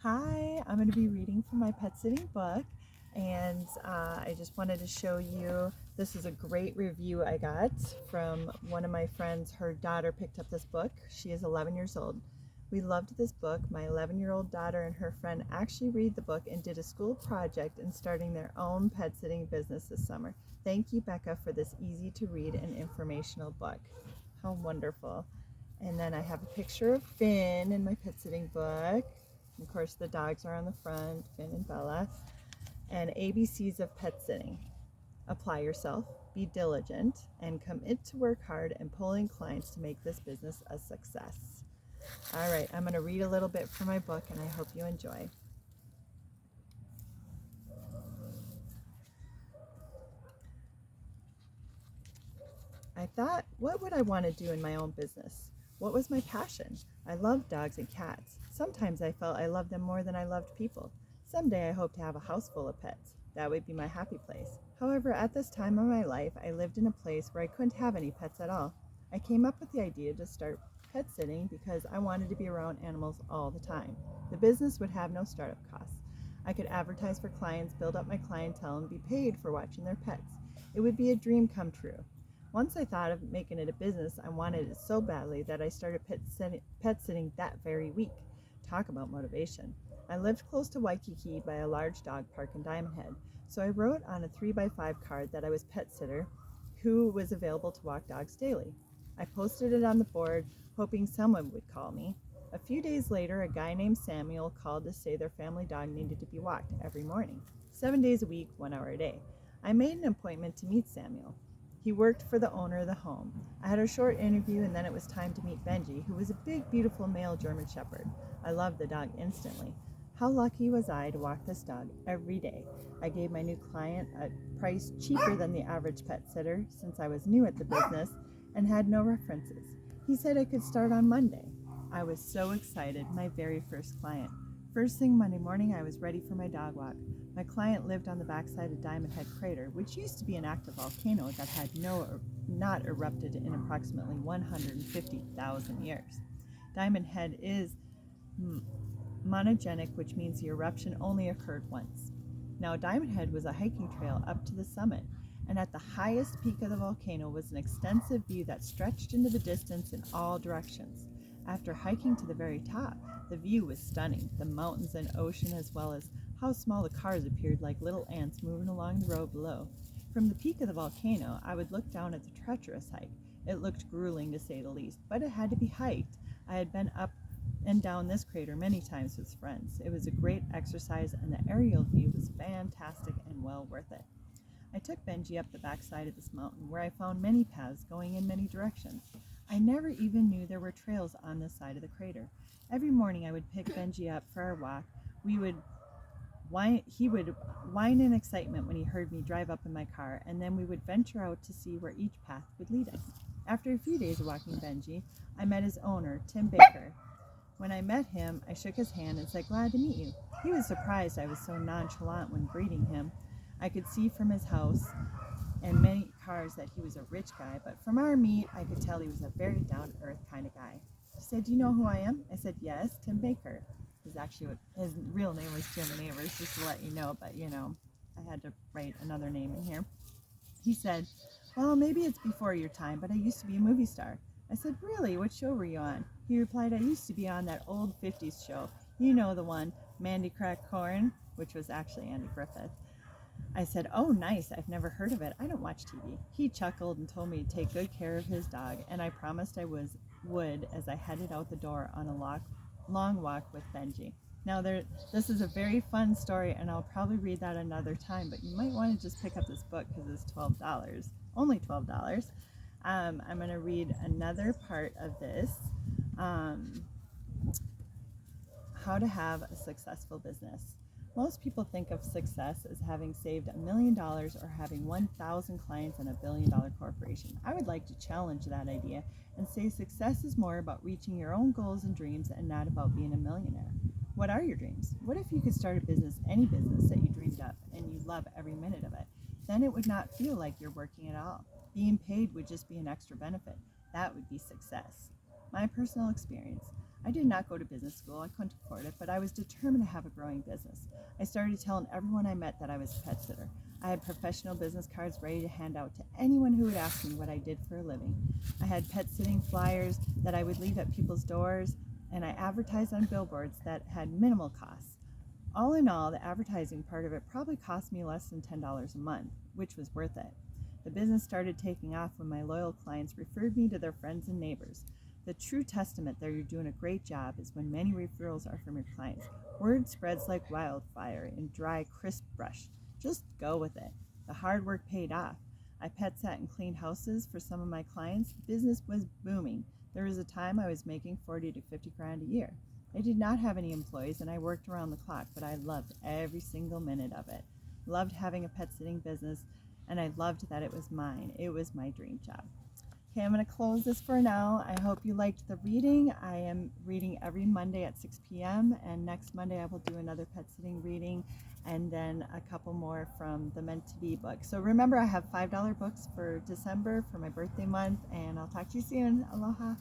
Hi, I'm going to be reading from my pet sitting book, and I just wanted to show you, this is a great review I got from one of my friends. Her daughter picked up this book. She is 11 years old. We loved this book. My 11-year-old daughter and her friend actually read the book and did a school project in starting their own pet sitting business this summer. Thank you, Becca, for this easy to read and informational book. How wonderful. And then I have a picture of Finn in my pet sitting book. Of course, the dogs are on the front, Finn and Bella. And ABCs of PetSitting. Apply yourself, be diligent, and commit to work hard and pull in clients to make this business a success. All right, I'm going to read a little bit from my book, and I hope you enjoy. I thought, what would I want to do in my own business? What was my passion? I loved dogs and cats. Sometimes I felt I loved them more than I loved people. Someday I hope to have a house full of pets. That would be my happy place. However, at this time of my life, I lived in a place where I couldn't have any pets at all. I came up with the idea to start pet sitting because I wanted to be around animals all the time. The business would have no startup costs. I could advertise for clients, build up my clientele, and be paid for watching their pets. It would be a dream come true. Once I thought of making it a business, I wanted it so badly that I started pet sitting that very week. Talk about motivation. I lived close to Waikiki by a large dog park in Diamond Head, so I wrote on a 3x5 card that I was pet sitter who was available to walk dogs daily. I posted it on the board, hoping someone would call me. A few days later, a guy named Samuel called to say their family dog needed to be walked every morning, 7 days a week, 1 hour a day. I made an appointment to meet Samuel. He worked for the owner of the home. I had a short interview, and then it was time to meet Benji, who was a big, beautiful male German Shepherd. I loved the dog instantly. How lucky was I to walk this dog every day? I gave my new client a price cheaper than the average pet sitter since I was new at the business and had no references. He said I could start on Monday. I was so excited, my very first client. First thing Monday morning, I was ready for my dog walk. My client lived on the backside of Diamond Head Crater, which used to be an active volcano that had not erupted in approximately 150,000 years. Diamond Head is monogenic, which means the eruption only occurred once. Now, Diamond Head was a hiking trail up to the summit, and at the highest peak of the volcano was an extensive view that stretched into the distance in all directions. After hiking to the very top, the view was stunning, the mountains and ocean, as well as how small the cars appeared like little ants moving along the road below. From the peak of the volcano, I would look down at the treacherous hike. It looked grueling, to say the least, but it had to be hiked. I had been up and down this crater many times with friends. It was a great exercise, and the aerial view was fantastic and well worth it. I took Benji up the backside of this mountain, where I found many paths going in many directions. I never even knew there were trails on this side of the crater. Every morning I would pick Benji up for our walk. He would whine in excitement when he heard me drive up in my car, and then we would venture out to see where each path would lead us. After a few days of walking Benji, I met his owner, Tim Baker. When I met him, I shook his hand and said, "Glad to meet you." He was surprised I was so nonchalant when greeting him. I could see from his house and many cars that he was a rich guy, but from our meet, I could tell he was a very down-to-earth kind of guy. He said, "Do you know who I am?" I said, "Yes, Tim Baker." His real name was Jim Neighbors, just to let you know, but I had to write another name in here. He said, "Well, maybe it's before your time, but I used to be a movie star." I said, "Really? What show were you on?" He replied, "I used to be on that old 50s show. You know, the one, Mandy Crack Corn," which was actually Andy Griffith. I said, "Oh, nice. I've never heard of it. I don't watch TV." He chuckled and told me to take good care of his dog, and I promised I would as I headed out the door on a long walk with Benji. Now, this is a very fun story, and I'll probably read that another time, but you might want to just pick up this book because it's $12. Only $12. I'm going to read another part of this. How to have a successful business. Most people think of success as having saved $1 million or having 1,000 clients in a billion-dollar corporation. I would like to challenge that idea and say success is more about reaching your own goals and dreams and not about being a millionaire. What are your dreams? What if you could start a business, any business that you dreamed up, and you love every minute of it? Then it would not feel like you're working at all. Being paid would just be an extra benefit. That would be success. My personal experience. I did not go to business school, I couldn't afford it, but I was determined to have a growing business. I started telling everyone I met that I was a pet sitter. I had professional business cards ready to hand out to anyone who would ask me what I did for a living. I had pet sitting flyers that I would leave at people's doors, and I advertised on billboards that had minimal costs. All in all, the advertising part of it probably cost me less than $10 a month, which was worth it. The business started taking off when my loyal clients referred me to their friends and neighbors. The true testament that you're doing a great job is when many referrals are from your clients. Word spreads like wildfire in dry, crisp brush. Just go with it. The hard work paid off. I pet sat and cleaned houses for some of my clients. Business was booming. There was a time I was making 40 to 50 grand a year. I did not have any employees and I worked around the clock, but I loved every single minute of it. Loved having a pet sitting business, and I loved that it was mine. It was my dream job. Okay, I'm going to close this for now. I hope you liked the reading. I am reading every Monday at 6 p.m. and next Monday I will do another pet sitting reading and then a couple more from the Meant to Be book. So remember, I have $5 books for December for my birthday month, and I'll talk to you soon. Aloha.